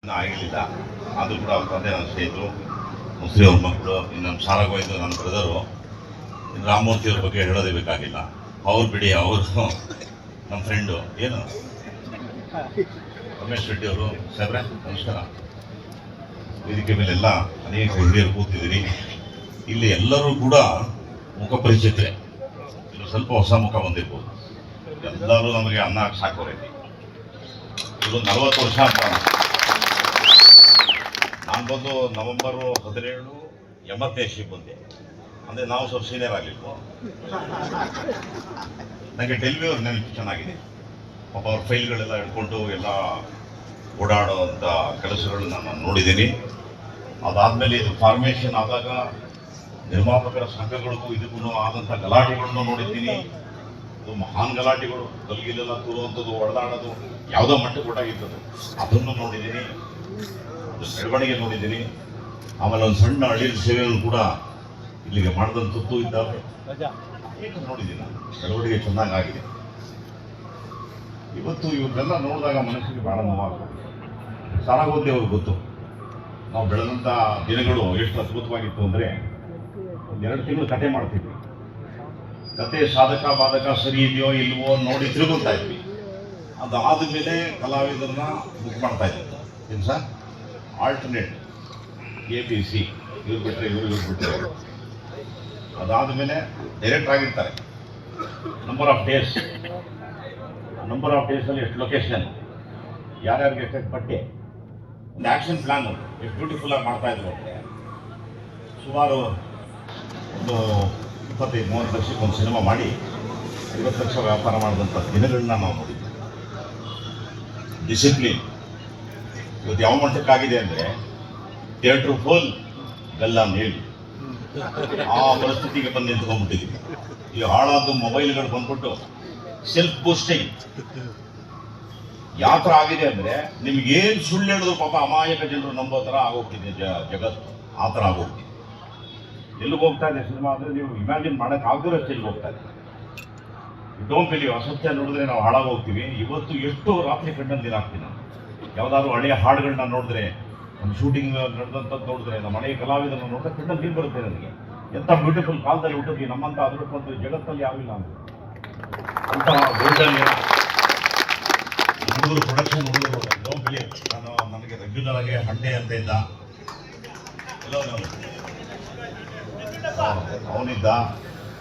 ಇನ್ನೂ ಆಗಿರಲಿಲ್ಲ. ಆದರೂ ಕೂಡ ಅವ್ರ ತಂದೆ ನನ್ನ ಸ್ನೇಹಿತರು, ಮುಸ್ಲಿಂ ಅವ್ರ ಮಕ್ಕಳು, ಇನ್ನು ನಮ್ಮ ಶಾಲಾಗೋಯ್ತು ನನ್ನ ಬ್ರದರು. ಇನ್ನು ರಾಮಮೂರ್ತಿಯವ್ರ ಬಗ್ಗೆ ಹೇಳೋದೇ ಬೇಕಾಗಿಲ್ಲ. ಅವ್ರು ಬಿಡಿ, ಅವರು ನಮ್ಮ ಫ್ರೆಂಡು. ಏನು ರಮೇಶ್ ರೆಡ್ಡಿ ಅವರು ಸಾಹೇಬ್ರೆ ನಮಸ್ಕಾರ. ವೇದಿಕೆ ಮೇಲೆಲ್ಲ ಅನೇಕ ಹಿರಿಯರು ಕೂತಿದ್ದೀರಿ. ಇಲ್ಲಿ ಎಲ್ಲರೂ ಕೂಡ ಮುಖ ಪರಿಚಿತರೆ, ಇನ್ನು ಸ್ವಲ್ಪ ಹೊಸ ಮುಖ ಬಂದಿರ್ಬೋದು. ಎಲ್ಲರೂ ನಮಗೆ ಅನ್ನ ಸಾಕೋರೆ. ಇದು 40 ವರ್ಷ ಅಂತ ನಾನು ಬಂದು ನವೆಂಬರ್ 17 80 ಬಂದೆ. ಅಂದರೆ ನಾವು ಸ್ವಲ್ಪ ಸೀನಿಯರ್ ಆಗಲಿಲ್ಲ. ನನಗೆ ಡೆಲ್ಲಿಯವ್ರು ನೆನಪು ಚೆನ್ನಾಗಿದೆ. ಪಾಪ ಅವ್ರ ಫೈಲ್ಗಳೆಲ್ಲ ಹಿಡ್ಕೊಂಡು ಎಲ್ಲ ಓಡಾಡೋವಂಥ ಕೆಲಸಗಳನ್ನ ನಾನು ನೋಡಿದ್ದೀನಿ. ಅದಾದಮೇಲೆ ಇದು ಫಾರ್ಮೇಷನ್ ಆದಾಗ ನಿರ್ಮಾಪಕರ ಸಂಘಗಳಿಗೂ ಇದಕ್ಕೂ ಆದಂಥ ಗಲಾಟೆಗಳನ್ನು ನೋಡಿದ್ದೀನಿ. ಇದು ಮಹಾನ್ ಗಲಾಟೆಗಳು, ಕಲ್ಗಿಲೆಲ್ಲ ತೂರುವಂಥದ್ದು, ಹೊಡೆದಾಡೋದು, ಯಾವುದೋ ಮಟ್ಟಕ್ಕೆ ಕೊಟ್ಟಾಗಿರ್ತದೆ, ಅದನ್ನು ನೋಡಿದ್ದೀನಿ. ಬೆಳವಣಿಗೆ ನೋಡಿದ್ದೀನಿ. ಆಮೇಲೆ ಒಂದು ಸಣ್ಣ ಹಳ್ಳಿಯ ಸೇವೆಯನ್ನು ಕೂಡ ಇಲ್ಲಿಗೆ ಮಾಡಿದಂಥದ್ದು ಇದ್ದಾವೆ. ಏನು ನೋಡಿದ್ದೀನಿ, ಬೆಳವಣಿಗೆ ಚೆನ್ನಾಗಾಗಿದೆ. ಇವತ್ತು ಇವ್ರನ್ನೆಲ್ಲ ನೋಡಿದಾಗ ಮನಸ್ಸಿಗೆ ಭಾಳ ನೋವಾಗ್ತದೆ. ಸಾರಾಗೋದ್ದೆ ಅವ್ರಿಗೆ ಗೊತ್ತು ನಾವು ಬೆಳೆದಂಥ ದಿನಗಳು ಎಷ್ಟು ಅದ್ಭುತವಾಗಿತ್ತು ಅಂದರೆ, 2 ತಿಂಗಳು ಕತೆ ಮಾಡ್ತಿದ್ವಿ. ಕತೆ ಸಾಧಕ ಬಾಧಕ ಸರಿ ಇದೆಯೋ ಇಲ್ವೋ ನೋಡಿ ತಿರುಗುತ್ತಾ ಇದ್ವಿ. ಅದಾದ ಮೇಲೆ ಕಲಾವಿದರನ್ನ ಬುಕ್ ಮಾಡ್ತಾ ಇದ್ವಿ. ಏನು ಸರ್, ಆಲ್ಟರ್ನೇಟ್ ABC, ಇವ್ರು ಬಿಟ್ಟರೆ ಇವ್ರು ಬಿಟ್ಟರೆ. ಅದಾದ ಮೇಲೆ ಡೈರೆಕ್ಟ್ ಆಗಿರ್ತಾರೆ. ನಂಬರ್ ಆಫ್ ಡೇಸಲ್ಲಿ ಎಷ್ಟು ಲೊಕೇಶನ್, ಯಾರ್ಯಾರಿಗೆ ಎಷ್ಟೆಷ್ಟು ಬಟ್ಟೆ, ಒಂದು ಆ್ಯಕ್ಷನ್ ಪ್ಲ್ಯಾನು ಎಷ್ಟು ಬ್ಯೂಟಿಫುಲ್ಲಾಗಿ ಮಾಡ್ತಾಯಿದ್ರು ಅಂದರೆ, ಸುಮಾರು ಒಂದು 25-30 ಲಕ್ಷಕ್ಕೆ ಒಂದು ಸಿನಿಮಾ ಮಾಡಿ 50 ಲಕ್ಷ ವ್ಯಾಪಾರ ಮಾಡಿದಂಥ ದಿನಗಳನ್ನ ನಾವು ನೋಡಿದ್ವಿ. ಡಿಸಿಪ್ಲಿನ್ ಇವತ್ತು ಯಾವ ಮಟ್ಟಕ್ಕಾಗಿದೆ ಅಂದರೆ, ಥಿಯೇಟ್ರ್ ಫುಲ್ ಬೆಲ್ಲ ಹೇಳಿ ಆ ಪರಿಸ್ಥಿತಿಗೆ ಬಂದು ನಿಂತ್ಕೊಂಡ್ಬಿಟ್ಟಿದ್ದೀವಿ. ಈ ಹಾಳಾದ ಮೊಬೈಲ್ಗಳು ಬಂದ್ಬಿಟ್ಟು ಸೆಲ್ಫ್ ಬೂಸ್ಟಿಂಗ್ ಯಾವ ಥರ ಆಗಿದೆ ಅಂದರೆ, ನಿಮ್ಗೇನು ಸುಳ್ಳು ಹೇಳಿದ್ರು ಪಾಪ ಅಮಾಯಕ ಜನರು ನಂಬೋ ಥರ ಆಗೋಗ್ತಿದೆ ಜಗತ್ತು. ಆ ಥರ ಆಗೋಗ್ತಿದೆ. ಎಲ್ಲಿಗೆ ಹೋಗ್ತಾ ಇದೆ ಸಿನಿಮಾ ಅಂದರೆ ನೀವು ಇಮ್ಯಾಜಿನ್ ಮಾಡೋಕ್ಕಾಗದಿರೋಷ್ಟು ಎಲ್ಲಿಗೆ ಹೋಗ್ತಾ ಇದೆ. ಡೋಂಟ್ ಬಿಲೀವ್, ಅಸತ್ಯ ನೋಡಿದ್ರೆ ನಾವು ಹಾಳಾಗೋಗ್ತೀವಿ. ಇವತ್ತು ಎಷ್ಟು ರಾತ್ರಿ ಕಣ್ಣಲ್ಲಿ ನೀರು ಹಾಕ್ತೀನಿ ನಾನು. ಯಾವುದಾದ್ರು ಹಳೆಯ ಹಾಡುಗಳನ್ನ ನೋಡಿದ್ರೆ, ನಮ್ಮ ಶೂಟಿಂಗ್ ನಡೆದಂಥದ್ದು ನೋಡಿದ್ರೆ, ನಮ್ಮ ಹಳೆಯ ಕಲಾವಿದರನ್ನು ನೋಡಿದ್ರೆ ಕಣ್ಣಲ್ಲಿ ನೀರು ಬರುತ್ತೆ ನನಗೆ. ಎಂಥ ಬ್ಯೂಟಿಫುಲ್ ಕಾಲದಲ್ಲಿ ಹುಟ್ಟಿದ್ವಿ. ನಮ್ಮಂಥ ಅದೃಷ್ಟವಂತ ಜಗತ್ತಲ್ಲಿ ಯಾವಿಲ್ಲ ಅಂತ. ಅಂಥ ಗೋಲ್ಡನ್ ಹುಡುಗರು, ಪ್ರೊಡಕ್ಷನ್ ಹುಡುಗರು. ಡೋಂಟ್ ಬಿಲೀವ್, ನನಗೆ ರೆಗ್ಯುಲರ್ ಆಗಿ ಹಂಡೆ ಅಂತ ಇದ್ದ, ಅವನಿದ್ದ.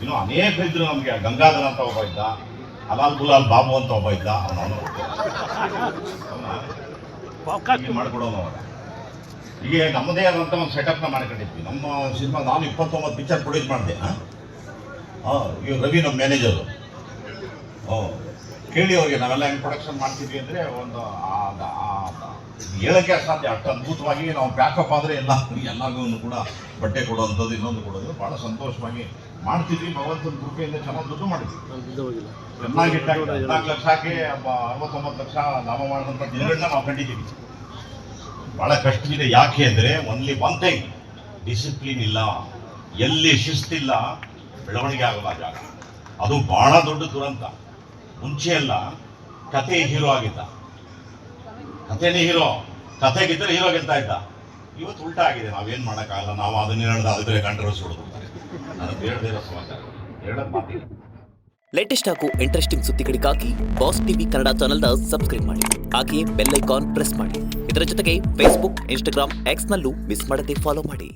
ಇನ್ನು ಅನೇಕ ಇದ್ರು ನಮಗೆ. ಗಂಗಾಧರ ಅಂತ ಒಬ್ಬ ಇದ್ದ, ಹಲಾಲ್ ಗುಲಾಲ್ ಬಾಬು ಅಂತ ಒಬ್ಬ ಇದ್ದ. ಅವನು ಮಾಡಿಕೊಡೋನು ಅವಾಗ. ಹೀಗೆ ನಮ್ಮದೇ ಆದಂಥ ಒಂದು ಸೆಟಪ್ನ ಮಾಡ್ಕೊಂಡಿದ್ವಿ. ನಮ್ಮ ಸಿನಿಮಾ ನಾನು 29 ಪಿಕ್ಚರ್ ಪ್ರೊಡ್ಯೂಸ್ ಮಾಡಿದೆ. ಇವ್ರು ರವಿ ನಮ್ಮ ಮ್ಯಾನೇಜರು. ಕೇಳಿ ಅವ್ರಿಗೆ ನಾವೆಲ್ಲ ಹೆಂಗೆ ಪ್ರೊಡಕ್ಷನ್ ಮಾಡ್ತಿದ್ವಿ ಅಂದರೆ, ಒಂದು ಹೇಳೋಕ್ಕೆ ಅಸಾಧ್ಯ. ಅಷ್ಟು ಅದ್ಭುತವಾಗಿ ನಾವು ಪ್ಯಾಕಪ್ ಆದರೆ ಎಲ್ಲರಿಗೂ ಕೂಡ ಬಟ್ಟೆ ಕೊಡುವಂಥದ್ದು, ಇನ್ನೊಂದು ಕೊಡೋದು ಭಾಳ ಸಂತೋಷವಾಗಿ ಮಾಡ್ತಿದ್ವಿ. ಭಗವಂತನ ಕೃಪೆಯಿಂದ ಚೆನ್ನಾಗಿ ದುಡ್ಡು ಮಾಡಿದ್ವಿ. ಚೆನ್ನಾಗಿ 14 ಲಕ್ಷ ಹಾಕಿ 69 ಲಕ್ಷ ಲಾಭ ಮಾಡಿದಂಥ ದಿನಗಳನ್ನ ನಾವು ಕಂಡಿದ್ದೀವಿ. ಭಾಳ ಕಷ್ಟವಿದೆ. ಯಾಕೆ ಅಂದರೆ, ಒನ್ಲಿ ಒನ್ ಥಿಂಗ್, ಡಿಸಿಪ್ಲಿನ್ ಇಲ್ಲ. ಎಲ್ಲಿ ಶಿಸ್ತಿಲ್ಲ ಬೆಳವಣಿಗೆ ಆಗೋಲ್ಲ ಜಾಗ. ಅದು ಭಾಳ ದೊಡ್ಡ ದುರಂತ. ಮುಂಚೆ ಎಲ್ಲ ಕತೆ ಹೀರೋ ಆಗಿದ್ದ, ಕಥೆನೇ ಹೀರೋ, ಕಥೆಗಿದ್ದರೆ ಹೀರೋ ಗೆಲ್ತಾ ಇದ್ದ. ಇವತ್ತು ಉಲ್ಟಾ ಆಗಿದೆ. ನಾವೇನು ಮಾಡೋಕ್ಕಾಗಲ್ಲ. ನಾವು ಅದನ್ನೇ ಹೇಳಿದ ಅದಕ್ಕೆ ಕಾಂಟ್ರವರ್ಸಿ ಹೊಡೆದ್ಬಿಡ್ತಾರೆ. ನಾನು ಬೇಡದೇ ಇರೋ ಸಮಾಚಾರ ಹೇಳೋದು ಮಾತಿಲ್ಲ. ಲೇಟೆಸ್ಟ್ ಹಾಗೂ ಇಂಟ್ರೆಸ್ಟಿಂಗ್ ಸುದ್ದಿಗಳಿಗಾಗಿ ಬಾಸ್ ಟಿವಿ ಕನ್ನಡ ಚಾನೆಲ್ನ ಸಬ್ಸ್ಕ್ರೈಬ್ ಮಾಡಿ. ಹಾಗೆಯೇ ಬೆಲ್ ಐಕಾನ್ ಪ್ರೆಸ್ ಮಾಡಿ. ಇದರ ಜೊತೆಗೆ ಫೇಸ್ಬುಕ್, ಇನ್ಸ್ಟಾಗ್ರಾಮ್, ಎಕ್ಸ್ನಲ್ಲೂ ಮಿಸ್ ಮಾಡದೆ ಫಾಲೋ ಮಾಡಿ.